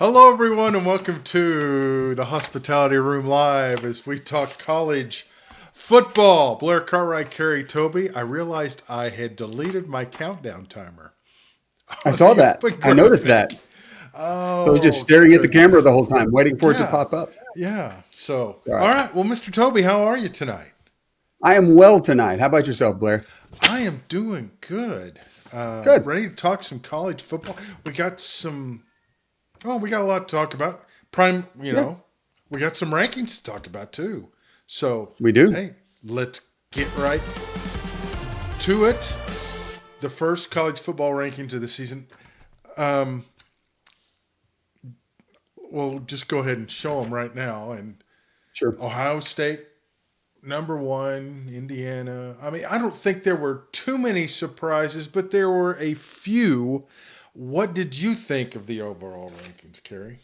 Hello, everyone, and welcome to the Hospitality Room Live as we talk college football. Blair Cartwright, Carrie Toby. I realized I had deleted my countdown timer I on saw the that. open I noticed graphic. that. So I was just Oh, staring at the camera goodness. the whole time, waiting for it to Yeah, pop up. yeah. So, It's all all right. right. Well, Mr. Toby, how are you tonight? I am well tonight. How about yourself, Blair? I am doing good. Good. Ready to talk some college football. We got some. Oh, we got a lot to talk about. Prime, Yeah, we got some rankings to talk about too. So, we do. hey, let's get right to it. The first college football rankings of the season. Um, we'll just go ahead and show them right now. And Sure. Ohio State, number one, Indiana. I mean, I don't think there were too many surprises, but there were a few. What did you think of the overall rankings, Kerry?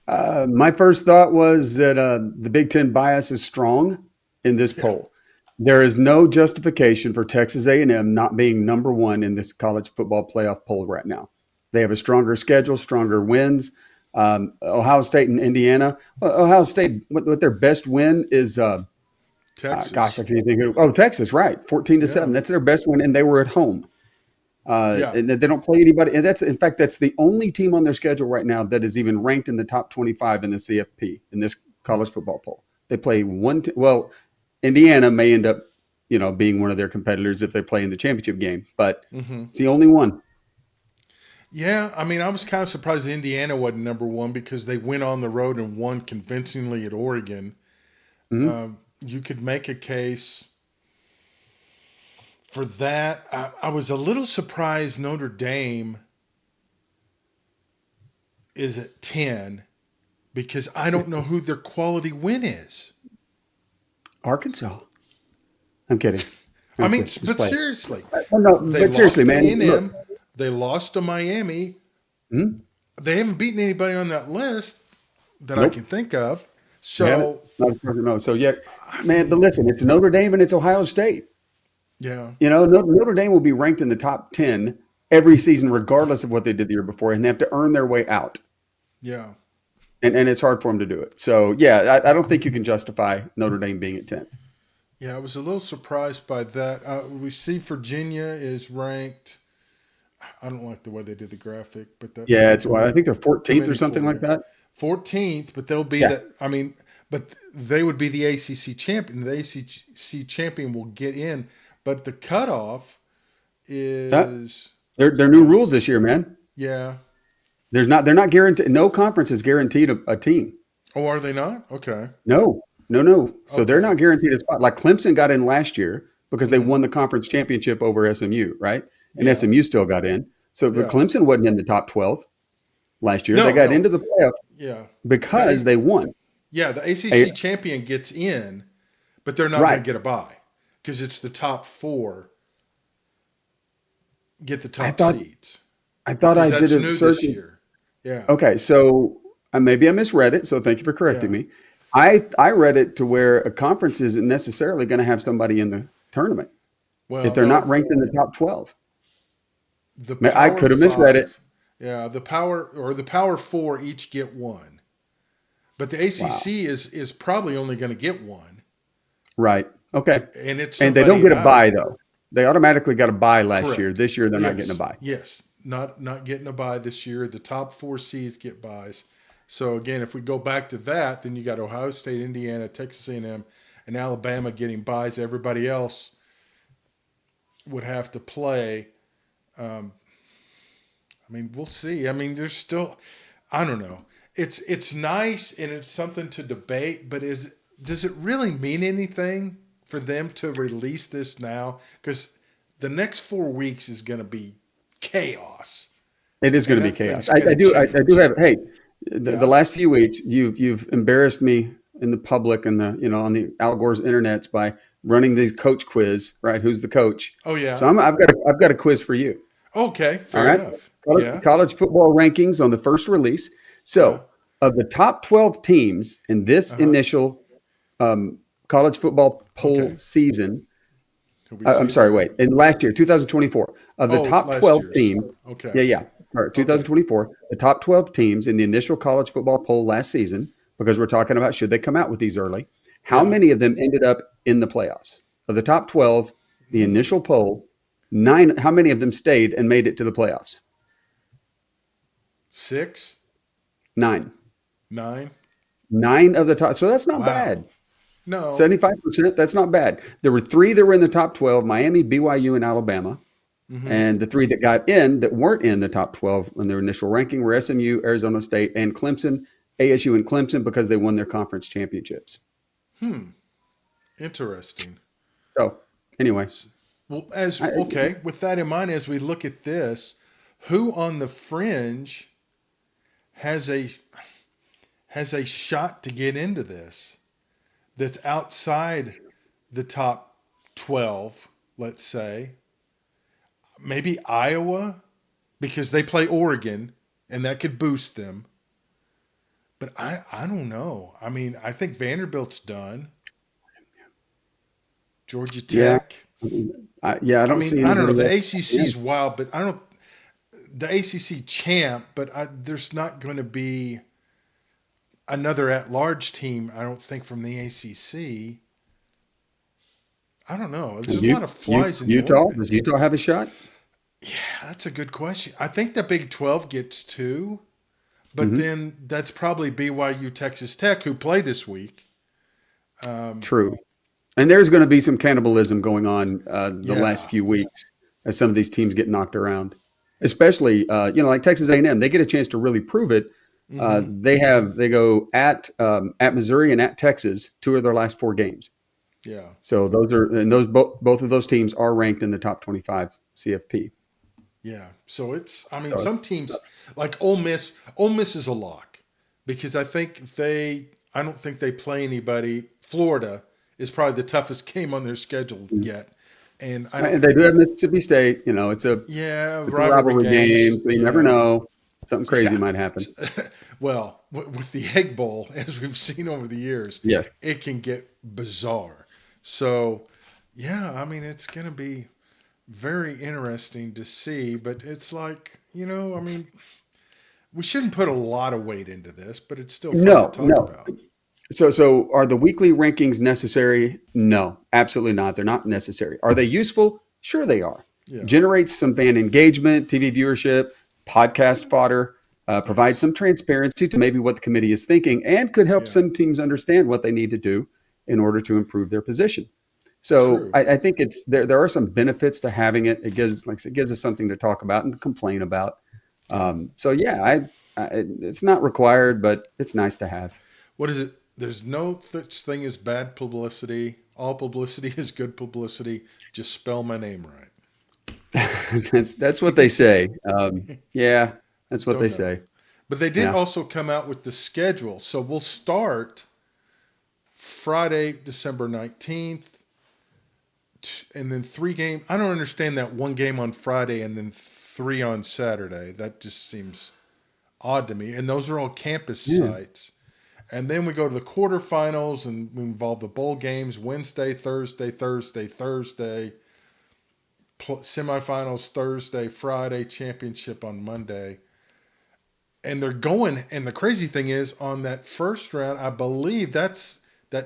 My first thought was that the Big Ten bias is strong in this Yeah. poll. There is no justification for Texas A&M not being number one in this college football playoff poll right now. They have a stronger schedule, stronger wins. Ohio State and Indiana. Ohio State, what their best win is. Gosh, Texas. I can't think of. Oh, Texas, right? 14-7. Yeah. That's their best win, and they were at home. Yeah. And they don't play anybody. And that's, in fact, that's the only team on their schedule right now that is even ranked in the top 25 in the CFP in this college football poll. They play well, Indiana may end up, being one of their competitors if they play in the championship game, but Hmm. it's the only one. Yeah, I mean, I was kind of surprised Indiana wasn't number one because they went on the road and won convincingly at Oregon. Mhm. You could make a case for that. I was a little surprised Notre Dame is at 10 because I don't know who their quality win is. Arkansas. I'm kidding. I mean, Just but play it. seriously, No, they but seriously, lost to man, look. A&M, they lost to Miami. Mhm. They haven't beaten anybody on that list that I can Nope, think of. they haven't. So, No. So, yeah, I man, but mean, listen, it's Notre Dame and it's Ohio State. yeah, Notre Dame will be ranked in the top 10 every season, regardless of what they did the year before, and they have to earn their way out. yeah. And it's hard for them to do it. So, yeah, I don't think you can justify Notre Dame being at 10th. Yeah, I was a little surprised by that. We see Virginia is ranked. I don't like the way they did the graphic, but that's Yeah, it's why I think they're 14th or commending something for like you. that. 14th, but they'll be Yeah. the. I mean, but they would be the ACC champion. The ACC champion will get in, but the cutoff That is. they're new rules this year, man. Yeah. They're not guaranteed. No conference is guaranteed a team. Oh, are they not? Okay. No. So they're Okay. not guaranteed a spot. Like Clemson got in last year because they Hmm. won the conference championship over SMU, right? And Yeah. SMU still got in. So, but Yeah. Clemson wasn't in the top 12 last year. They No, got no. into the playoff Yeah. The because A- they won. yeah, the A- ACC champion gets in, but they're not going right. to get a bye because it's the top four get the I top thought seeds I thought because I did that's a new search. this year. Yeah. Okay, so maybe I misread it. So thank you for correcting Yeah. me. I read it to where a conference isn't necessarily going to have somebody in the tournament if Well, they're no, not ranked in the top 12. the I Power could have misread it. Five, yeah, the Power Four each get one, but the Wow. ACC is probably only going to get one, Right. Okay. and it's And they don't somebody get a out bye of though. They automatically got a bye last year. correct. This year they're not getting a Yes, bye. yes, not getting a bye this year. The top four seeds get byes. So again, if we go back to that, then you got Ohio State, Indiana, Texas A&M, and Alabama getting byes. Everybody else would have to play. Um, I mean, we'll see. I mean, there's still, I don't know. It's nice and it's something to debate, but does it really mean anything for them to release this now? Because the next 4 weeks is going to be chaos, It is going and to be that chaos. thing's going to I do change. have. Hey, the Yeah. last few weeks you've embarrassed me in the public and the on the Al Gore's internets by running these coach quiz. Right? Who's the coach? Oh yeah. So I've got a quiz for you. Okay. All Fair right. enough. Yeah. College football rankings on the first release. Yeah. So of the top 12 teams in this Uh huh. initial um, college football poll Okay. season. Can we see I'm it sorry, here? wait. In last year, 2024, of the Oh, top last 12 year's. teams, Okay. yeah. Or Okay. 2024, the top 12 teams in the initial college football poll last season, because we're talking about should they come out with these early, how Yeah. many of them ended up in the playoffs? Of the top 12, the initial poll, nine, how many of them stayed and made it to the playoffs? 6, Nine. 9. Nine of the top. So that's not Wow. bad. No. 75%, that's not bad. There were three that were in the top 12, Miami, BYU, and Alabama. Hmm. And the three that got in that weren't in the top 12 in their initial ranking were SMU, Arizona State, and Clemson, ASU and Clemson because they won their conference championships. Hmm. Interesting. So, anyway, Well, as I, okay, with that in mind, as we look at this, who on the fringe has a shot to get into this that's outside the top 12, let's say? Maybe Iowa because they play Oregon and that could boost them. But I don't know. I mean, I think Vanderbilt's done. Georgia yeah, Tech. yeah, I I don't mean, see I don't know. anybody The else. ACC's wild, but I don't. The ACC champ, but there's not going to be another at-large team. I don't think from the ACC. I don't know. There's a lot of flies in the Utah, does ointment. Utah have a shot? Yeah, that's a good question. I think the Big 12 gets two, but Hmm. then that's probably BYU, Texas Tech, who play this week. Um, True. And there's going to be some cannibalism going on the last yeah. few weeks as some of these teams get knocked around, especially like Texas A&M. They get a chance to really prove it. Hmm. They go at Missouri and at Texas, two of their last four games. Yeah. So those are and those both of those teams are ranked in the top 25 CFP. Yeah. So it's, I mean, So some teams like Ole Miss is a lock because I don't think they play anybody. Florida is probably the toughest game on their schedule yet. And I don't and they think, do have Mississippi State. yeah, It's a rivalry rivalry game, games. so you never Yeah. know. Something crazy Yeah. might happen. Well, with the Egg Bowl, as we've seen over the years, Yes. it can get bizarre. So, yeah, I mean, it's going to be very interesting to see, but it's like, I mean, we shouldn't put a lot of weight into this, but it's still fun to No, talk no. about. So are the weekly rankings necessary? No, absolutely not. They're not necessary. Are they useful? Sure, they are. Yeah. Generates some fan engagement, TV viewership, podcast fodder, provides Yes. some transparency to maybe what the committee is thinking, and could help Yeah. some teams understand what they need to do in order to improve their position. So True. I think it's there. There are some benefits to having it. It gives, like I said, it gives us something to talk about and to complain about. Yeah. So yeah, it's not required, but it's nice to have. What is it? There's no such thing as bad publicity. All publicity is good publicity. Just spell my name That's what they right. say. Yeah, that's what they Don't know. say. But they did Yeah. also come out with the schedule. So we'll start Friday, December 19th, and then three game. I don't understand that one game on Friday and then three on Saturday. That just seems odd to me. And those are all campus Yeah. sites. And then we go to the quarterfinals and we involve the bowl games Wednesday, Thursday, Thursday, Thursday, semifinals Thursday, Friday, championship on Monday. And they're going, and the crazy thing is on that first round, I believe that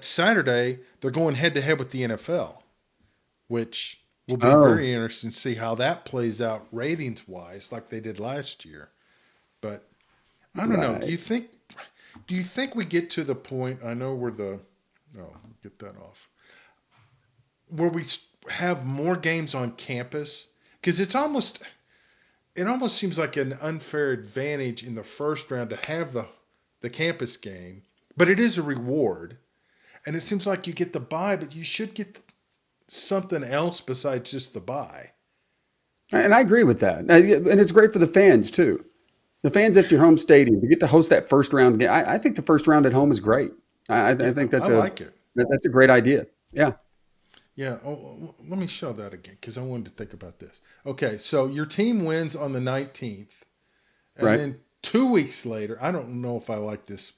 Saturday, they're going head to head with the NFL, which will be Oh, very interesting to see how that plays out ratings wise, like they did last year. But I don't know. right. Do you think we get to the point? I know we're the. Oh, get that off. Where we have more games on campus because it almost seems like an unfair advantage in the first round to have the campus game, but it is a reward, and it seems like you get the buy, but you should get something else besides just the buy. And I agree with that. And it's great for the fans too. The fans at your home stadium to get to host that first round game. I think the first round at home is great. I Yeah, think I like it. that's a great idea. Yeah. Yeah. Oh, let me show that again because I wanted to think about this. Okay, so your team wins on the 19th, and Right. then 2 weeks later, I don't know if I like this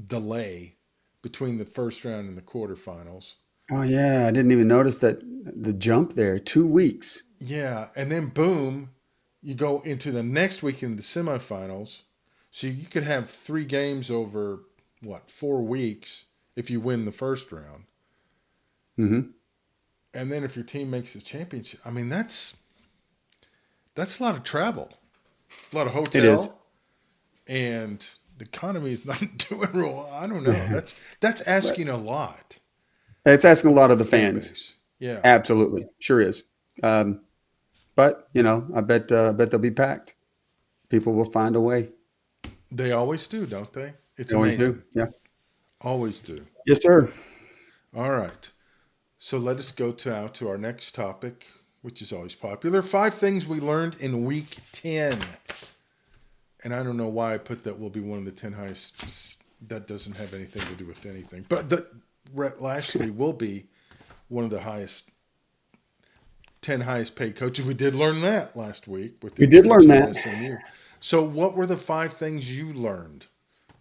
delay between the first round and the quarterfinals. Oh yeah, I didn't even notice that the jump there. 2 weeks. Yeah, and then boom, you go into the next weekend of the semifinals. So you could have 3 games over what 4 weeks if you win the first round, Hmm. and then if your team makes the championship, I mean that's a lot of travel, a lot of It is. hotel, and the economy is not doing real well. I don't know. That's But asking a lot it's asking a of lot of a the fan fans. base. Yeah, Absolutely, sure is. Um, but I bet they'll be packed. People will find a way. they always do, don't they? It's They always do. amazing. Yeah. Always do. Yes, sir. All right. So let us go to our next topic, which is always popular. 5 things we learned in week 10. And I don't know why I put that will be one of the 10 highest. That doesn't have anything to do with anything. But Rhett Lashley will be one of the 10 highest paid coaches. We did learn that last week with the We did learn extension that. at SMU. So what were the 5 things you learned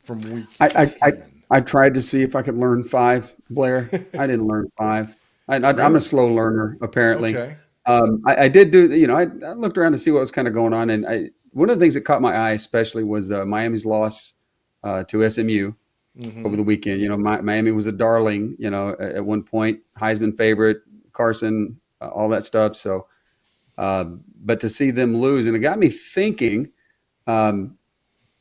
from week I, I, I, 10? I tried to see if I could learn five, Blair. I didn't learn five. I'm a Really? slow learner, apparently. Okay. I did do, I looked around to see what was kind of going on. And one of the things that caught my eye, especially, was Miami's loss to SMU over Mm-hmm. the weekend. Miami was a darling, at one point, Heisman favorite, Carson, all that stuff. So, but to see them lose, and it got me thinking, um,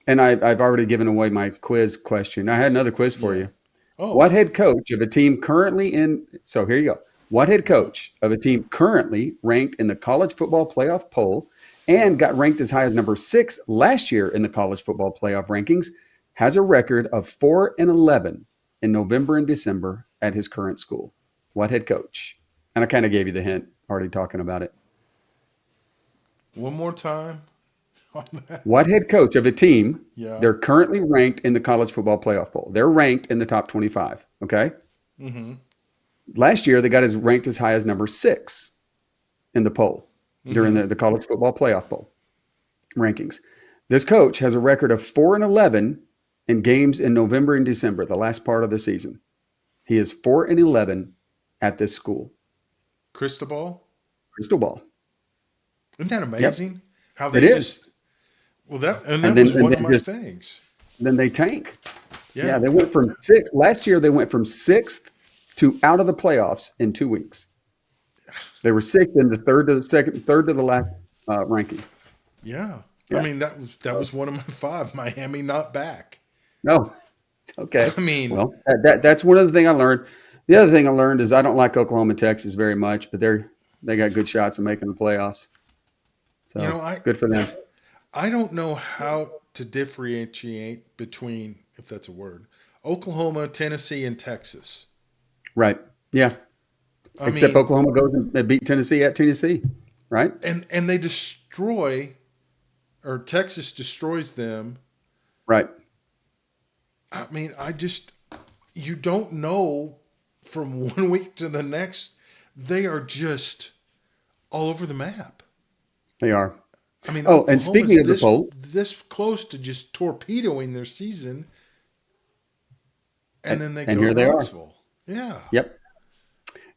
and I've already given away my quiz question. I had another quiz for Yeah. you. Oh. What head coach of a team currently in, so here you go. What head Uh-huh. coach of a team currently ranked in the college football playoff poll and Yeah. got ranked as high as number 6 last year in the college football playoff rankings has a record of 4-11 in November and December at his current school? What head coach? And I kind of gave you the hint already talking about it. One more time on that. What head coach of a team, Yeah. they're currently ranked in the college football playoff poll. They're ranked in the top 25. Okay. Mm-hmm. Last year, they got as ranked as high as number 6 in the poll during Mm-hmm. the college football playoff poll rankings. This coach has a record of 4-11 in games in November and December, the last part of the season. He is 4-11 at this school. Cristobal. Crystal ball. Isn't that Yep, amazing? How it they is. just well that And was then and one of then my just things. then they tank. Yeah, Yeah. they went from 6 last year. They went from 6th to out of the playoffs in 2 weeks. They were 6th in the third to the last ranking. Yeah. I Yeah. mean that was one of my 5. Miami not back. No. Okay. I mean, Well, that's one of the things I learned. The other thing I learned is I don't like Oklahoma, Texas very much, but they got good shots of making the playoffs. you So know, I good for them. I don't know how to differentiate between, if that's a word, Oklahoma, Tennessee, and Texas. Right. Yeah. I Except mean, Oklahoma goes and beat Tennessee at Tennessee. Right. and they destroy, or Texas destroys them. Right. I mean, you don't know from one week to the next. They are just all over the map. They are. I mean, Oh, and speaking Oklahoma's of the poll, this close to just torpedoing their season, and then they and go to here they are. Knoxville. Yeah. Yep.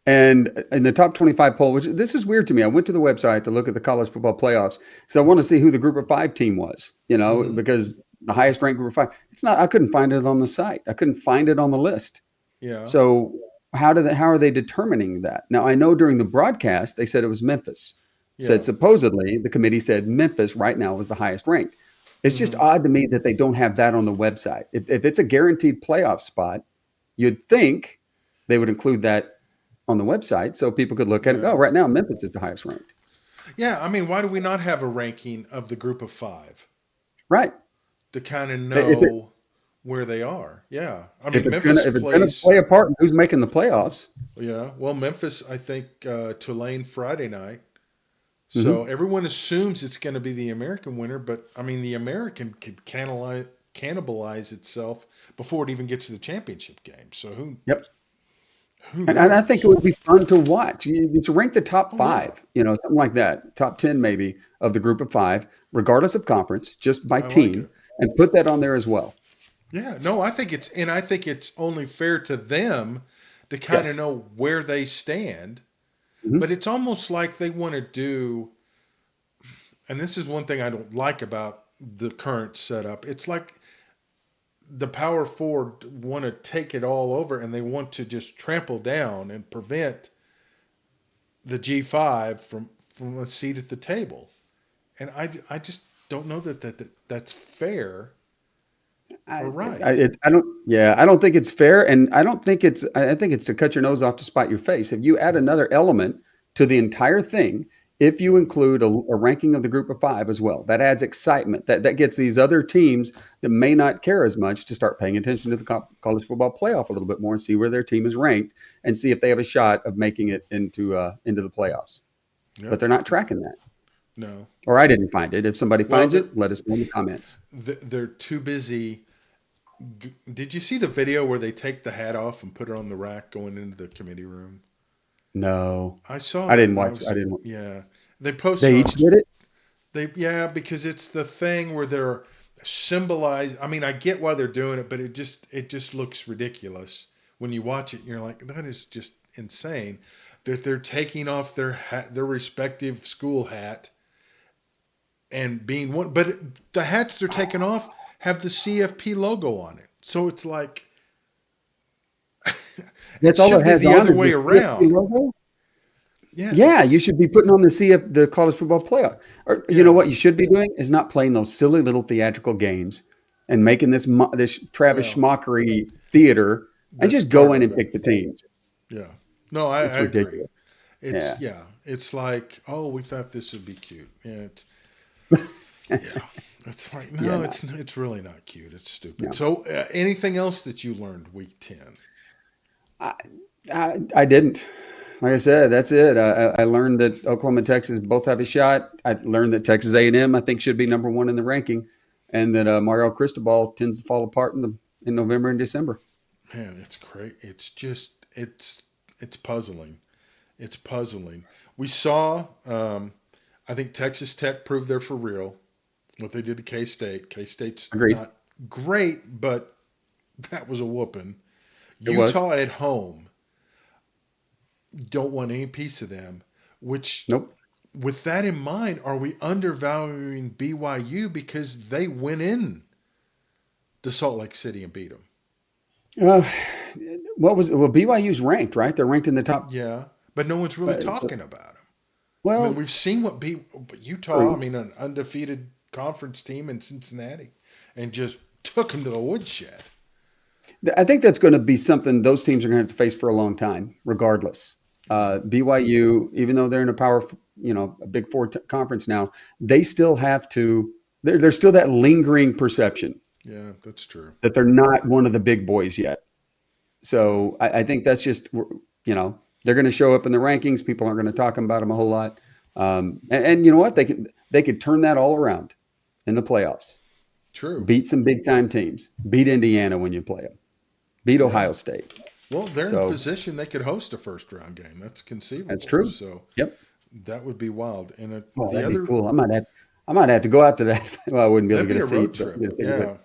And in the top 25 poll, which this is weird to me, I went to the website to look at the college football playoffs. So I want to see who the group of 5 team was, Hmm. because the highest ranked group of 5, it's not, I couldn't find it on the site. I couldn't find it on the list. Yeah. So how are they determining that? Now, I know during the broadcast, they said it was Memphis. Said Yeah. supposedly the committee said Memphis right now was the highest ranked. It's just Hmm. odd to me that they don't have that on the website. If it's a guaranteed playoff spot, you'd think they would include that on the website so people could look at it. Oh, Yeah. right now Memphis is the highest ranked. Yeah. I mean, why do we not have a ranking of the group of 5 Right. to kind of If it know where they are? Yeah. I mean, if it's gonna play a part in who's making the playoffs. yeah. Well, Memphis, I think, Tulane Friday night. So Hmm. everyone assumes it's going to be the American winner, but I mean, the American could cannibalize itself before it even gets to the championship game. So Yep. who And I think it knows? would be fun to watch. You to rank the top Oh yeah, 5, something like that, top 10 maybe of the group of 5, regardless of conference, just by I like team, it. and put that on there as well. Yeah, no, I think it's only fair to them to kind of Yes. know where they stand. But Hmm. it's almost like they want to do. and this is one thing I don't like about the current setup. It's like the power four want to take it all over, and they want to just trample down and prevent the G5 from a seat at the table. And I just don't know that's fair or right. I don't. Yeah, I don't think it's fair, and I don't think it's. I think it's to cut your nose off to spite your face. If you add another element to the entire thing, if you include a ranking of the group of five as well, that adds excitement. That gets these other teams that may not care as much to start paying attention to the college football playoff a little bit more and see where their team is ranked and see if they have a shot of making it into the playoffs. But Yep. they're not tracking that, No. or I didn't find it. If somebody Well, finds it, let us know in the comments. they're too busy. Did you see the video where they take the hat off and put it on the rack going into the committee room? No, I saw I that didn't and I watch. I was, didn't. yeah. They posted They on each did it. yeah, because it's the thing where they're symbolize. I mean, I get why they're doing it, but it just looks ridiculous when you watch it and you're like, that is just insane. That they're taking off their hat, their respective school hat and being one, but the hats they're taking off have the CFP logo on it. So it's like it That's all should it be has the on other is the way CFP around. logo. Yeah, Yeah, you should be putting on the college football playoff. Or you know yeah. what you should be doing is not playing those silly little theatrical games and making this Travis Well, Schmockery theater and that's just go part in of and it. pick the teams. Yeah. No, I It's agree. ridiculous. It's Yeah. yeah. It's like, oh, we thought this would be cute. Yeah, yeah. It's like Yeah, no, no, it's really not cute. It's stupid. no. So, anything else that you learned week 10? I, I didn't. Like I said, that's it. I learned that Oklahoma and Texas both have a shot. I learned that Texas A&M I think should be number one in the ranking, and that Mario Cristobal tends to fall apart in November and December. Man, it's great. It's just it's puzzling. It's puzzling. We saw. I think Texas Tech proved they're for real. What they did to K State. K State's Agreed. not great, but that was a whooping. It was. Utah at home. Don't want any piece of them. Which, Nope. with that in mind, are we undervaluing BYU because they went in to Salt Lake City and beat them? Uh, well, BYU's ranked, right? They're ranked in the top. Yeah, but no one's really Uh, talking about them. I mean, well, we've seen what but Utah. I true. mean, an undefeated conference team in Cincinnati, and just took them to the woodshed. I think that's going to be something those teams are going to have to face for a long time, regardless. Yeah, BYU, even though they're in a Big Four conference now, they still have to. There's still that lingering perception yeah, that's true. that they're not one of the big boys yet. Yeah, So I think that's just they're going to show up in the rankings. People aren't going to talk about them a whole lot. And you know what? They could turn that all around in the playoffs. true. Beat some big time teams. Beat Indiana when you play them. Beat Yeah. Ohio State. Well, they're in a So position they could host a first round game. That's that's conceivable. true. So Yep. that would be wild. And Oh, the that'd be other, cool. I might have to go out to that. Well, I wouldn't be able to that'd get be a a road seat, but trip. Yeah,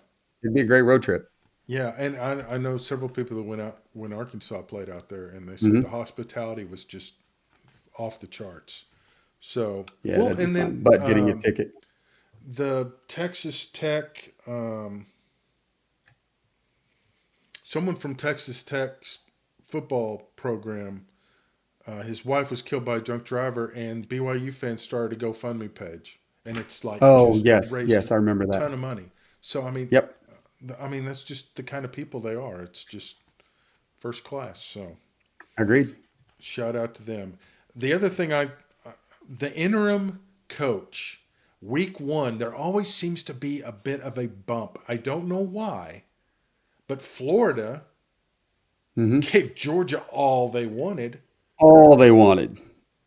it'd be a great road trip. yeah. And I know several people that went out when Arkansas played out there, and they said the Hmm. hospitality was just off the charts. So Yeah, well, that'd be and fun. then But getting a ticket. the Texas Tech, someone from Texas Tech's football program, his wife was killed by a drunk driver, and BYU fans started a GoFundMe page, and it's like Oh, just yes. raised a Yes, I remember that. ton of money. So Yep. I mean that's just the kind of people they are. It's just first class. So Agreed. shout out to them. The other thing the interim coach, week one, there always seems to be a bit of a bump. I don't know why, but Florida Hmm. gave Georgia all they wanted. All they wanted.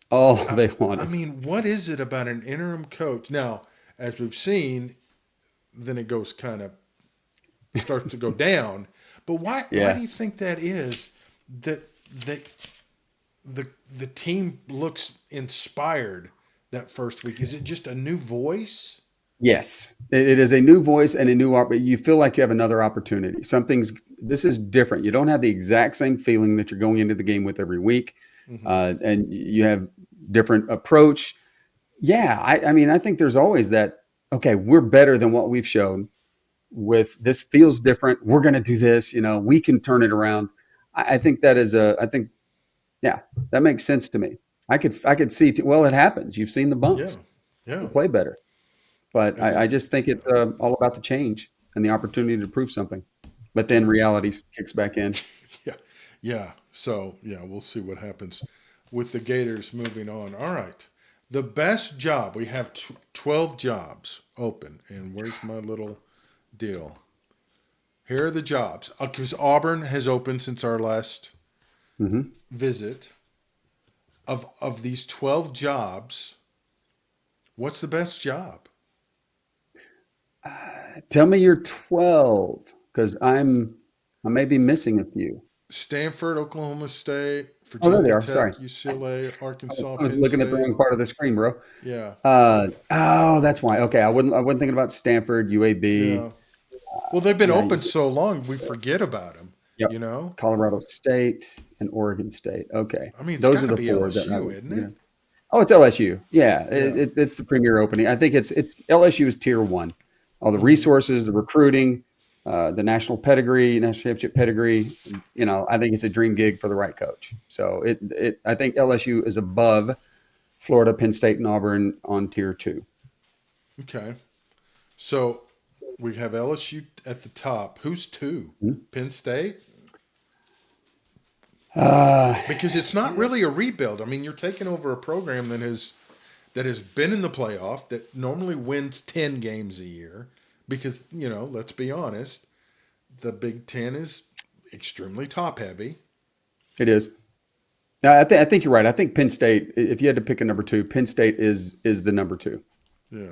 All I, they I wanted. mean, what is it about an interim coach? Now, as we've seen, then it goes kind of starts to go down. But why do Yeah. you think that is that that the team looks inspired that first week? Is it just a new voice? Yes. It is a new voice and a new you feel like you have another opportunity. This is different. You don't have the exact same feeling that you're going into the game with every week. Hmm. And you have different approach. Yeah, I mean, I think there's always that. Okay, we're better than what we've shown. With this feels different. We're going to do this. We can turn it around. I think that is a. I think yeah, that makes sense to me. I could see. Well, it happens. You've seen the Yeah, bumps. yeah, People play better, but and I just think it's all about the change and the opportunity to prove something. But then yeah, reality kicks back in. yeah, yeah. So yeah, we'll see what happens with the Gators moving on. All right, the best job we have 12 jobs open, and where's my little deal? Here are the jobs because Auburn has opened since our last Hmm. visit. Of these 12 jobs, what's the best job? Tell me you're 12, because I may be missing a few. Stanford, Oklahoma State, Oh, there they Virginia are. Sorry, Tech, UCLA, I was, Arkansas, I was Penn looking at the State. wrong part of the screen, bro. Yeah, Oh, that's why. Okay, I wasn't thinking about Stanford, UAB. yeah. Well, they've been Yeah, you open see. so long, we forget about them. Yep. You know, Colorado State and Oregon State. Okay, I mean, it's those got are to the be four that I LSU, was. isn't Yeah. it? Oh, it's LSU. Yeah, Yeah. it's the premier opening. I think it's LSU is tier one. All the Hmm. resources, the recruiting, the national pedigree, national championship pedigree. I think it's a dream gig for the right coach. So I think LSU is above Florida, Penn State, and Auburn on tier two. Okay. So we have LSU at the top. Who's two? Hmm? Penn State? Uh, Because it's not really a rebuild. I mean, you're taking over a program that has been in the playoff that normally wins 10 games a year because, let's be honest, the Big 10 is extremely top heavy. it is. No, I think you're right. I think Penn State. If you had to pick a number two, Penn State is the number two Yeah.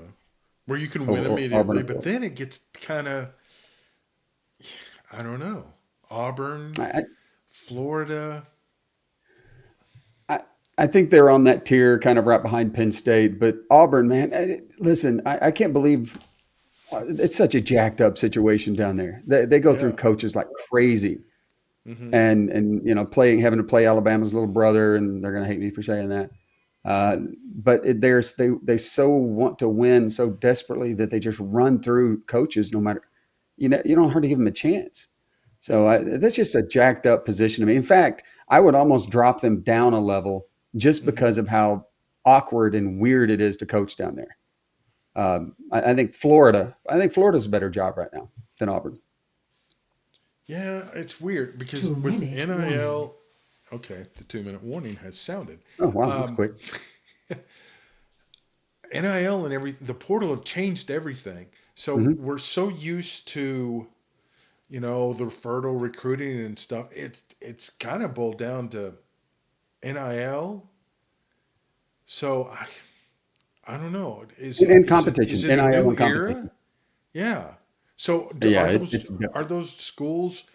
Where you can win over Auburn immediately, and but Florida. then it gets kind of, I don't know. Auburn, I, Florida. I I think they're on that tier, kind of right behind Penn State. But Auburn, man, listen, I can't believe it's such a jacked up situation down there. They go through Yeah. coaches like crazy, Hmm. and having to play Alabama's little brother, and they're going to hate me for saying that. Uh, but they so want to win so desperately that they just run through coaches no matter you don't hardly give them a chance. So that's just a jacked up position to me. In fact, I would almost drop them down a level just Hmm. because of how awkward and weird it is to coach down there. I think Florida. I think Florida's a better job right now than Auburn. Yeah, it's weird because Two with minute warning. NIL, okay, the 2 minute warning has sounded. Oh wow, that's Um, quick. NIL and the portal have changed everything. So Hmm. we're so used to, the fertile recruiting and stuff. It's kind of boiled down to NIL. So I don't know. Is it And is it is competition, it a NIL new and competition. era? Yeah. So Yeah, are those it's are those schools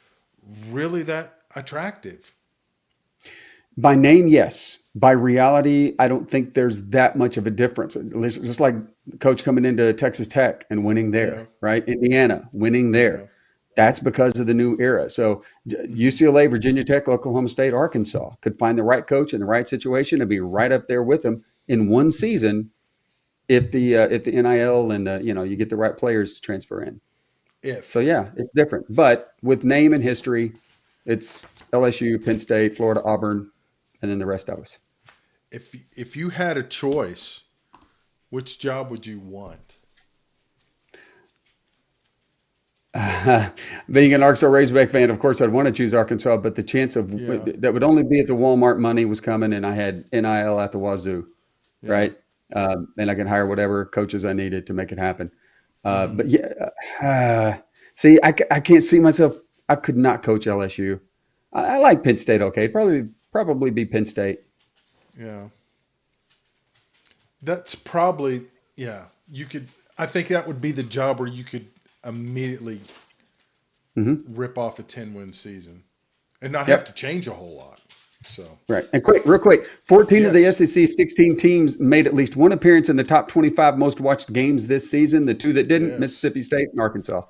really that attractive? by name, yes. By reality, I don't think there's that much of a difference. It's just like coach coming into Texas Tech and winning Yeah. there, right? Indiana winning Yeah. there. That's because of the new era. So Hmm. UCLA, Virginia Tech, Oklahoma State, Arkansas could find the right coach in the right situation and be right up there with them in one season if the NIL and you get the right players to transfer in. So If yeah, it's different. But with name and history, it's LSU, Penn State, Florida, Auburn, and then the rest of us. if you had a choice, which job would you want? Being an Arkansas Razorback fan, of course, I'd want to choose Arkansas, but the chance of Yeah. that would only be if the Walmart money was coming and I had NIL at the wazoo, Yeah. right? And I could hire whatever coaches I needed to make it happen. Hmm. But yeah, see, I can't see myself. I could not coach LSU. I like Penn State. Okay, probably be Penn State. Yeah. That's probably, yeah. You could. I think that would be the job where you could immediately Hmm. rip off a 10-win season and not have to Yep. change a whole lot. So Right. And real quick, 14 of the yes. SEC 16 teams made at least one appearance in the top 25 most watched games this season. The two that didn't, Yes. Mississippi State and Arkansas.